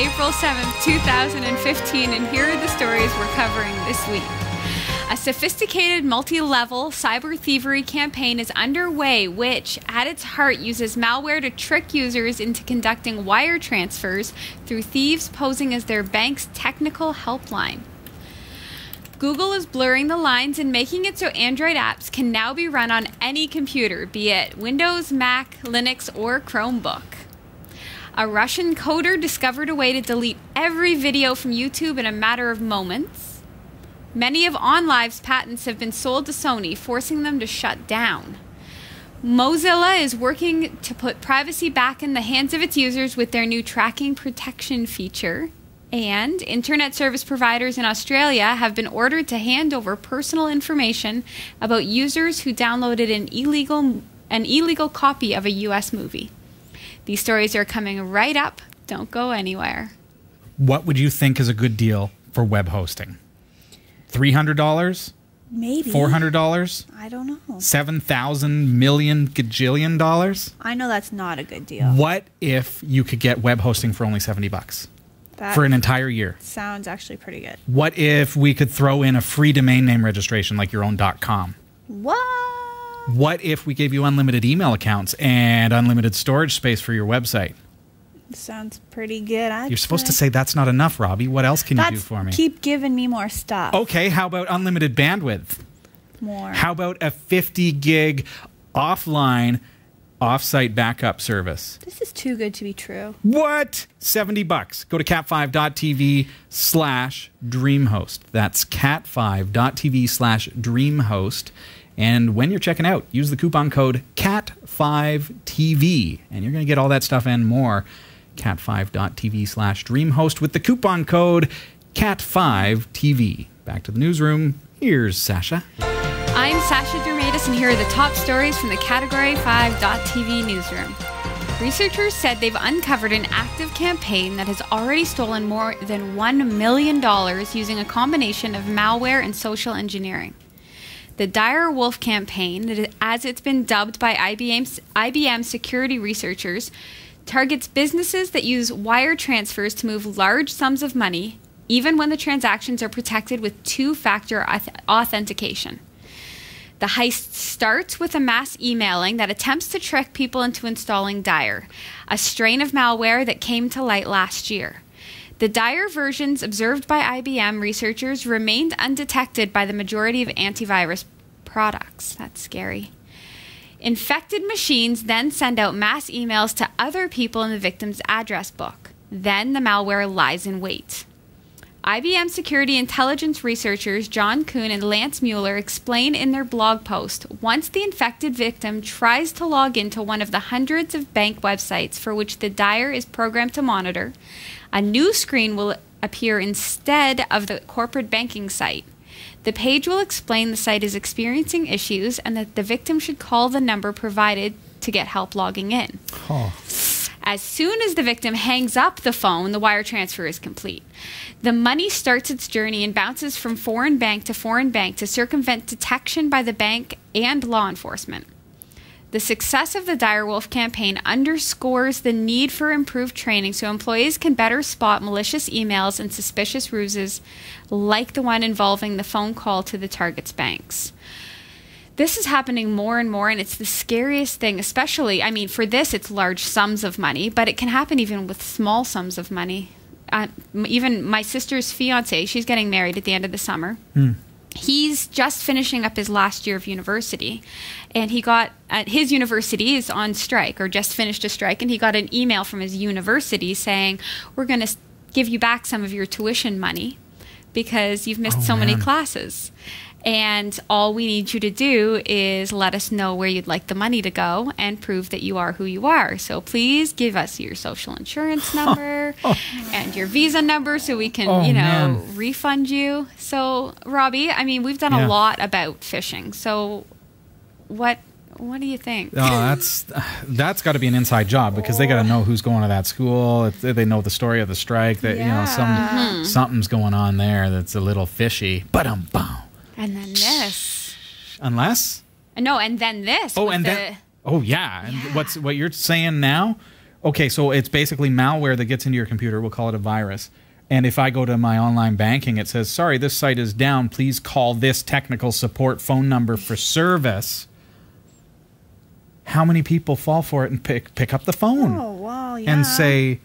April 7th, 2015, and here are the stories we're covering this week. A sophisticated multi-level cyber thievery campaign is underway, which at its heart uses malware to trick users into conducting wire transfers through thieves posing as their bank's technical helpline. Google is blurring the lines and making it so Android apps can now be run on any computer, be it Windows, Mac, Linux, or Chromebook. A Russian coder discovered a way to delete every video from YouTube in a matter of moments. Many of OnLive's patents have been sold to Sony, forcing them to shut down. Mozilla is working to put privacy back in the hands of its users with their new tracking protection feature. And internet service providers in Australia have been ordered to hand over personal information about users who downloaded an illegal copy of a US movie. These stories are coming right up. Don't go anywhere. What would you think is a good deal for web hosting? $300? Maybe. $400? I don't know. 7,000 million gajillion dollars? I know that's not a good deal. What if you could get web hosting for only $70 That for an entire year? sounds actually pretty good. What if we could throw in a free domain name registration like your own .com? What? What if we gave you unlimited email accounts and unlimited storage space for your website? Sounds pretty good. You're supposed to say that's not enough, Robbie. What else can you do for me? Keep giving me more stuff. Okay, how about unlimited bandwidth? More. How about a 50 gig offline offsite backup service? This is too good to be true. What? $70. Go to cat5.tv/dreamhost. That's cat5.tv/dreamhost. And when you're checking out, use the coupon code CAT5TV. And you're going to get all that stuff and more. cat5.tv/dreamhost with the coupon code CAT5TV. Back to the newsroom. Here's Sasha. I'm Sasha Dermatis, and here are the top stories from the Category 5.tv newsroom. Researchers said they've uncovered an active campaign that has already stolen more than $1 million using a combination of malware and social engineering. The Direwolf Campaign, as it's been dubbed by IBM security researchers, targets businesses that use wire transfers to move large sums of money, even when the transactions are protected with two-factor authentication. The heist starts with a mass emailing that attempts to trick people into installing Dire, a strain of malware that came to light last year. The Dire versions observed by IBM researchers remained undetected by the majority of antivirus products. That's scary. Infected machines then send out mass emails to other people in the victim's address book. Then the malware lies in wait. IBM security intelligence researchers John Kuhn and Lance Mueller explain in their blog post, once the infected victim tries to log into one of the hundreds of bank websites for which the Dire is programmed to monitor, a new screen will appear instead of the corporate banking site. The page will explain the site is experiencing issues and that the victim should call the number provided to get help logging in. Oh. As soon as the victim hangs up the phone, the wire transfer is complete. The money starts its journey and bounces from foreign bank to circumvent detection by the bank and law enforcement. The success of the Direwolf campaign underscores the need for improved training so employees can better spot malicious emails and suspicious ruses like the one involving the phone call to the target's banks. This is happening more and more, and it's the scariest thing, especially, I mean, for this, it's large sums of money, but it can happen even with small sums of money. Even my sister's fiance, she's getting married at the end of the summer. He's just finishing up his last year of university, and he got, his university is on strike, or just finished a strike, and he got an email from his university saying, we're going to give you back some of your tuition money because you've missed many classes. And all we need you to do is let us know where you'd like the money to go and prove that you are who you are. So please give us your social insurance number and your Visa number so we can, refund you. So, Robbie, I mean, we've done a lot about phishing. So what do you think? Oh, that's got to be an inside job because they got to know who's going to that school. They know the story of the strike. That something's going on there that's a little fishy. Ba-dum-bum. And then this. Unless? No, and then this. Oh, and then. Oh, yeah. And what you're saying now Okay, so it's basically malware that gets into your computer. We'll call it a virus. And if I go to my online banking, it says, sorry, this site is down. Please call this technical support phone number for service. How many people fall for it and pick up the phone? Oh, wow, yeah. And say,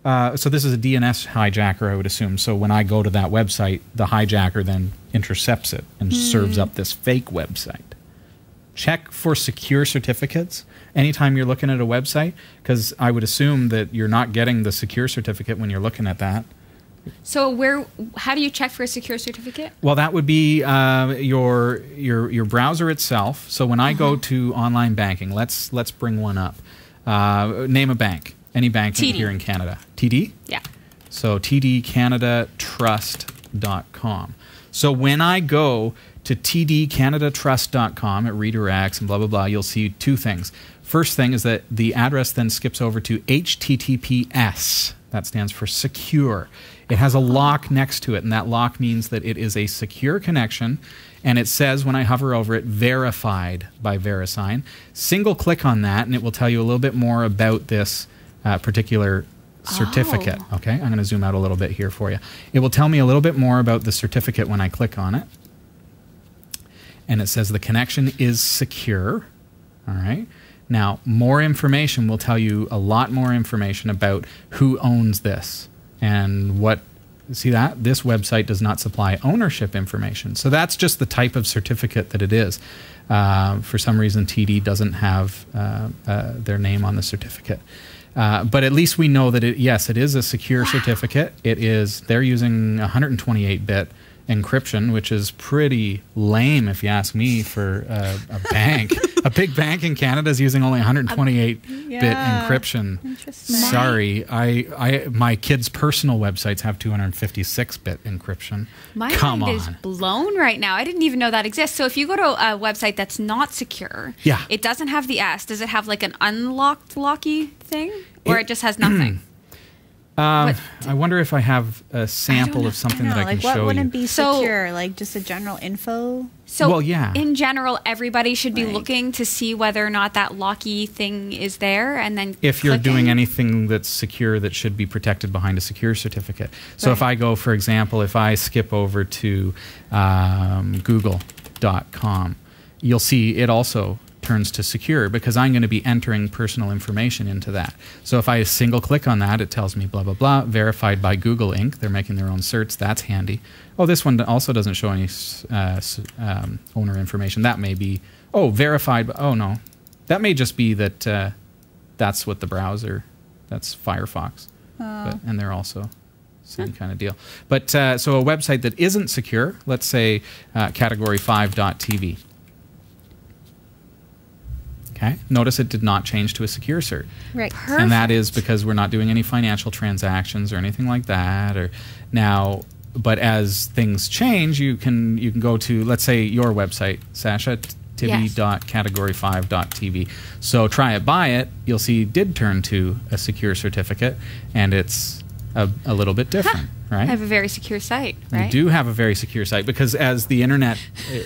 so this is a DNS hijacker, I would assume. So when I go to that website, the hijacker then intercepts it and serves up this fake website. Check for secure certificates anytime you're looking at a website, because I would assume that you're not getting the secure certificate when you're looking at that. So how do you check for a secure certificate? Well, that would be your browser itself. So when I go to online banking, let's bring one up. Name a bank, any bank here in Canada. TD? Yeah. So tdcanadatrust.com. So when I go to tdcanadatrust.com, it redirects and blah, blah, blah, you'll see two things. First thing is that the address then skips over to HTTPS. That stands for secure. It has a lock next to it, and that lock means that it is a secure connection, and it says when I hover over it, verified by VeriSign. Single click on that, and it will tell you a little bit more about this particular certificate. Oh. Okay, I'm going to zoom out a little bit here for you. It will tell me a little bit more about the certificate when I click on it. And it says the connection is secure. All right. Now, more information will tell you a lot more information about who owns this and what. See that? This website does not supply ownership information. So that's just the type of certificate that it is. For some reason, TD doesn't have their name on the certificate. But at least we know that, yes, it is a secure certificate. They're using 128-bit encryption, which is pretty lame if you ask me for a bank. A big bank in Canada is using only 128-bit encryption. Interesting. Sorry, my kids' personal websites have 256-bit encryption. My mind is blown right now. I didn't even know that exists. So if you go to a website that's not secure, it doesn't have the S. Does it have like an unlocked locky thing, or it just has nothing? I wonder if I have a sample of something that I can show you. What wouldn't be secure? Like just a general info? So well, yeah. In general, everybody should be looking to see whether or not that locky thing is there, and then if you're doing anything that's secure that should be protected behind a secure certificate. So if I go, for example, if I skip over to google.com, you'll see it also turns to secure because I'm going to be entering personal information into that. So if I single click on that, it tells me blah, blah, blah, verified by Google Inc. They're making their own certs. That's handy. Oh, this one also doesn't show any owner information. That may be, verified. Oh, no. That may just be that that's what the browser, that's Firefox. And they're also same kind of deal. But so a website that isn't secure, let's say category5.tv. Okay. Notice it did not change to a secure cert. Right. Perfect. And that is because we're not doing any financial transactions or anything like that. But as things change, you can go to, let's say, your website, Sasha, tibby.category5.tv. So try it, buy it. You'll see it did turn to a secure certificate, and it's a little bit different, right? I have a very secure site, right? You do have a very secure site because as the internet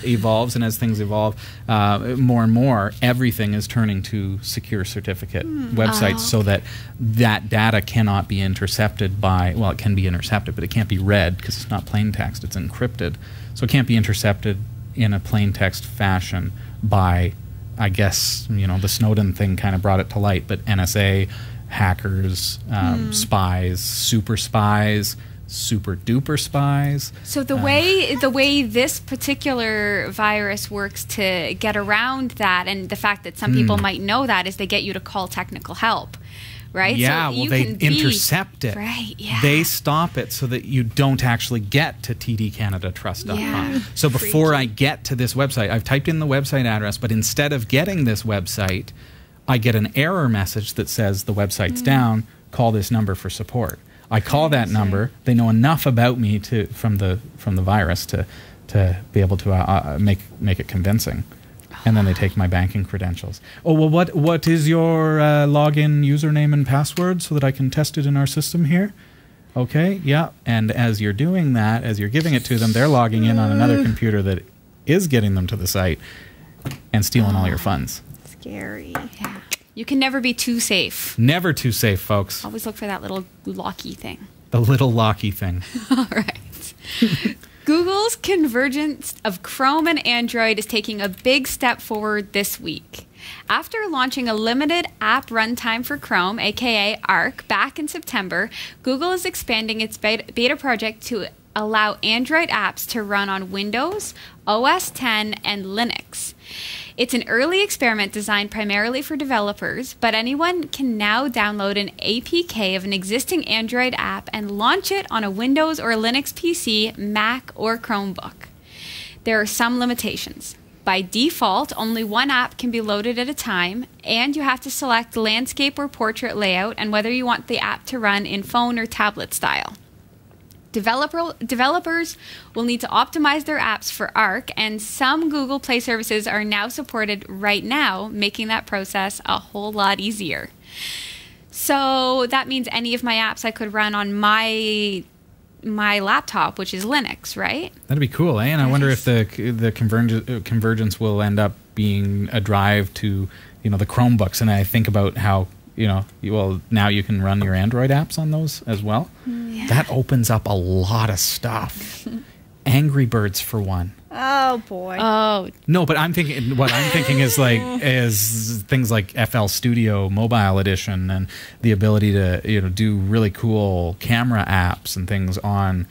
evolves and as things evolve more and more, everything is turning to secure certificate websites so that data cannot be intercepted by, well, it can be intercepted, but it can't be read because it's not plain text, it's encrypted. So it can't be intercepted in a plain text fashion by, I guess, the Snowden thing kind of brought it to light, but NSA, hackers, spies, super duper spies. So the way this particular virus works to get around that, and the fact that some people might know that, is they get you to call technical help, right? Yeah, so well, they intercept it. Right, yeah. They stop it so that you don't actually get to tdcanadatrust.com. Yeah. So before I get to this website, I've typed in the website address, but instead of getting this website, I get an error message that says the website's down, call this number for support. I call that number. They know enough about me from the virus to be able to make it convincing, and then they take my banking credentials. Oh well, what is your login username and password so that I can test it in our system here? Okay, yeah. And as you're doing that, as you're giving it to them, they're logging in on another computer that is getting them to the site and stealing all your funds. Scary. Yeah. You can never be too safe. Never too safe, folks. Always look for that little locky thing. The little locky thing. All right. Google's convergence of Chrome and Android is taking a big step forward this week. After launching a limited app runtime for Chrome, aka Arc, back in September, Google is expanding its beta project to allow Android apps to run on Windows, OS X, and Linux. It's an early experiment designed primarily for developers, but anyone can now download an APK of an existing Android app and launch it on a Windows or Linux PC, Mac, or Chromebook. There are some limitations. By default, only one app can be loaded at a time, and you have to select landscape or portrait layout and whether you want the app to run in phone or tablet style. Developers will need to optimize their apps for Arc, and some Google Play services are now supported right now, making that process a whole lot easier. So that means any of my apps I could run on my laptop, which is Linux, right? That'd be cool, eh? And I wonder if the convergence will end up being a drive to, the Chromebooks. And I think about how, now you can run your Android apps on those as well. Yeah. That opens up a lot of stuff. Angry Birds, for one. Oh boy. Oh no, but what I'm thinking is things like FL Studio Mobile Edition and the ability to do really cool camera apps and things on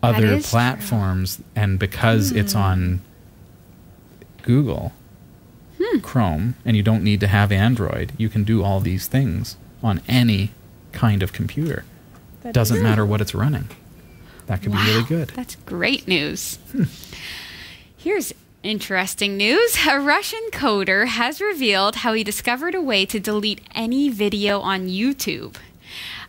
other platforms. True. And because it's on Google Chrome and you don't need to have Android, you can do all these things on any kind of computer. Doesn't matter what it's running. That could be really good. That's great news. Here's interesting news. A Russian coder has revealed how he discovered a way to delete any video on YouTube.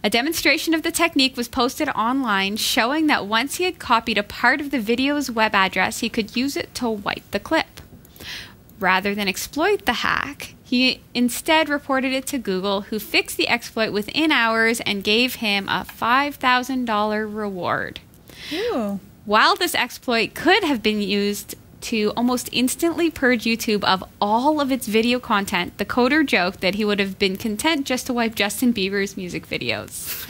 A demonstration of the technique was posted online showing that once he had copied a part of the video's web address, he could use it to wipe the clip. Rather than exploit the hack, he instead reported it to Google, who fixed the exploit within hours and gave him a $5,000 reward. Ew. While this exploit could have been used to almost instantly purge YouTube of all of its video content, the coder joked that he would have been content just to wipe Justin Bieber's music videos.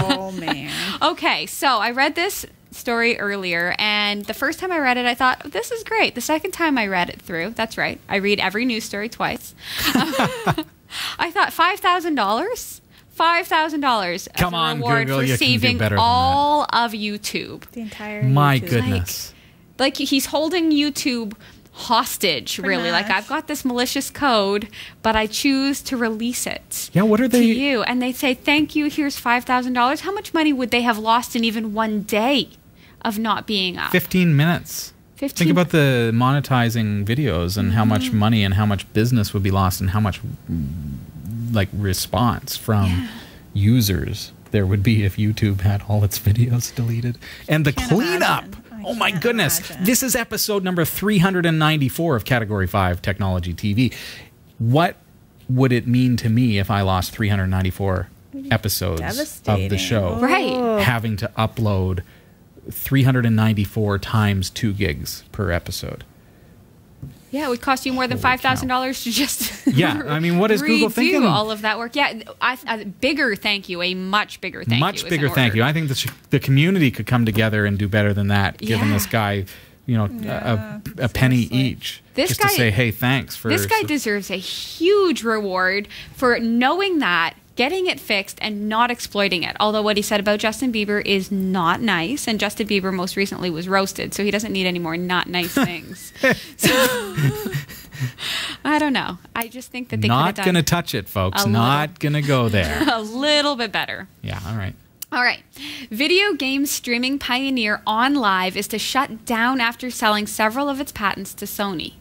Oh, man. Okay, so I read this story earlier, and the first time I read it, I thought, this is great. The second time I read it through, that's right, I read every news story twice. I thought, $5,000? $5,000 as a reward Google, for saving all of YouTube. The entire My YouTube. goodness. Like he's holding YouTube hostage, really. Like, I've got this malicious code, but I choose to release it. Yeah, what are they? To you. And they say, thank you, here's $5,000. How much money would they have lost in even one day of not being up? 15 minutes. 15. Think about the monetizing videos and how much money and how much business would be lost and how much response from users there would be if YouTube had all its videos deleted. And the cleanup. Oh my goodness. This is episode number 394 of Category 5 Technology TV. What would it mean to me if I lost 394 episodes of the show? Right. Having to upload 394 times 2 gigs per episode. Yeah, it would cost you more than $5,000 to just what is Google thinking? All of that work. Yeah, a bigger thank you, a much bigger thank you. Much bigger thank you. I think the community could come together and do better than that, giving this guy, a penny each. Just to say, hey, thanks for... This guy deserves a huge reward for knowing that, getting it fixed, and not exploiting it. Although what he said about Justin Bieber is not nice, and Justin Bieber most recently was roasted, so he doesn't need any more not nice things. So, I don't know. I just think that they could have done... Not going to touch it, folks. Not going to go there. A little bit better. Yeah, all right. All right. Video game streaming pioneer OnLive is to shut down after selling several of its patents to Sony.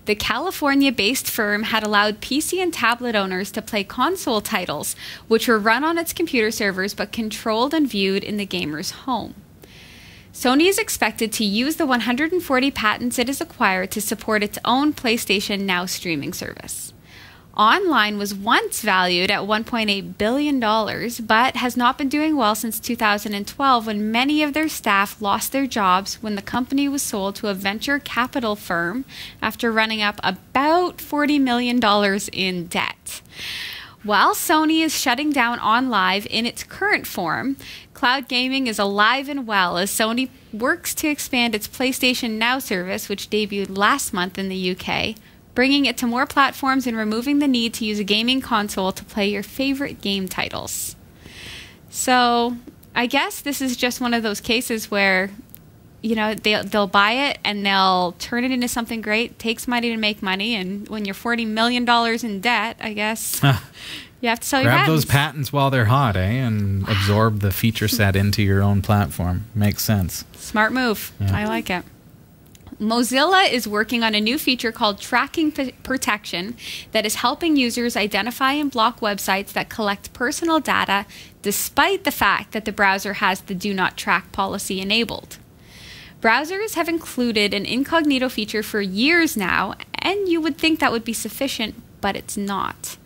The California-based firm had allowed PC and tablet owners to play console titles, which were run on its computer servers but controlled and viewed in the gamer's home. Sony is expected to use the 140 patents it has acquired to support its own PlayStation Now streaming service. Online was once valued at $1.8 billion, but has not been doing well since 2012 when many of their staff lost their jobs when the company was sold to a venture capital firm after running up about $40 million in debt. While Sony is shutting down OnLive in its current form, cloud gaming is alive and well as Sony works to expand its PlayStation Now service, which debuted last month in the UK, bringing it to more platforms and removing the need to use a gaming console to play your favorite game titles. So I guess this is just one of those cases where, you know, they'll buy it and they'll turn it into something great, takes money to make money, and when you're $40 million in debt, I guess you have to sell your patents. Grab those patents while they're hot, and absorb the feature set into your own platform. Makes sense. Smart move. Yeah. I like it. Mozilla is working on a new feature called Tracking Protection that is helping users identify and block websites that collect personal data despite the fact that the browser has the Do Not Track policy enabled. Browsers have included an incognito feature for years now, and you would think that would be sufficient, but it's not.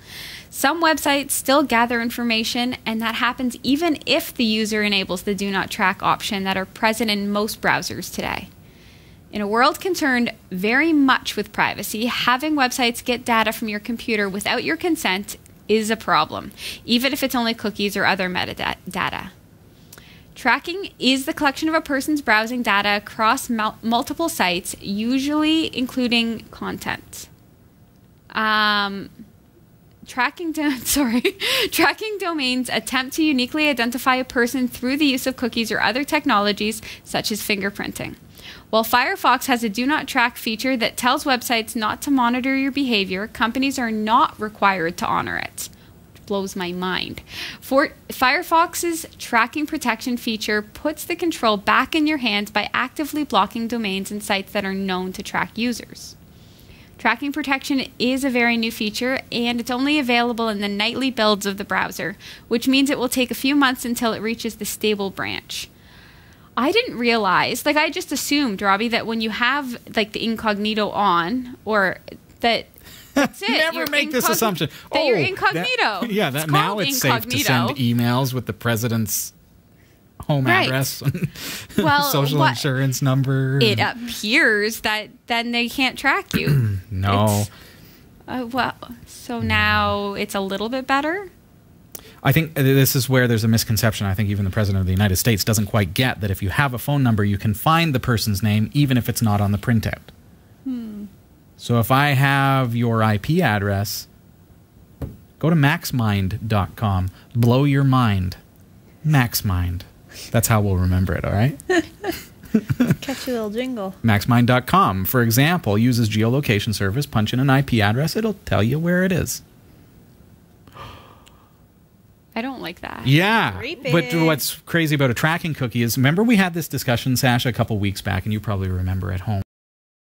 Some websites still gather information, and that happens even if the user enables the Do Not Track option that are present in most browsers today. In a world concerned very much with privacy, having websites get data from your computer without your consent is a problem, even if it's only cookies or other metadata. Tracking is the collection of a person's browsing data across multiple sites, usually including content. Tracking domains attempt to uniquely identify a person through the use of cookies or other technologies, such as fingerprinting. While Firefox has a Do Not Track feature that tells websites not to monitor your behavior, companies are not required to honor it. Which blows my mind. Firefox's tracking protection feature puts the control back in your hands by actively blocking domains and sites that are known to track users. Tracking protection is a very new feature, and it's only available in the nightly builds of the browser, which means it will take a few months until it reaches the stable branch. I didn't realize, like I just assumed, Robbie, that when you have like the incognito on, or that's it. Never make this assumption. That you're incognito. That now it's safe to send emails with the president's home address, social insurance number. It appears that then they can't track you. No. So now it's a little bit better? I think this is where there's a misconception. I think even the President of the United States doesn't quite get that if you have a phone number, you can find the person's name even if it's not on the printout. So if I have your IP address, go to maxmind.com. Blow your mind. Maxmind. That's how we'll remember it, all right? Catchy little jingle. Maxmind.com, for example, uses geolocation service. Punch in an IP address. It'll tell you where it is. I don't like that. Yeah. Creepy. But what's crazy about a tracking cookie is, remember we had this discussion, Sasha, a couple weeks back, and you probably remember at home.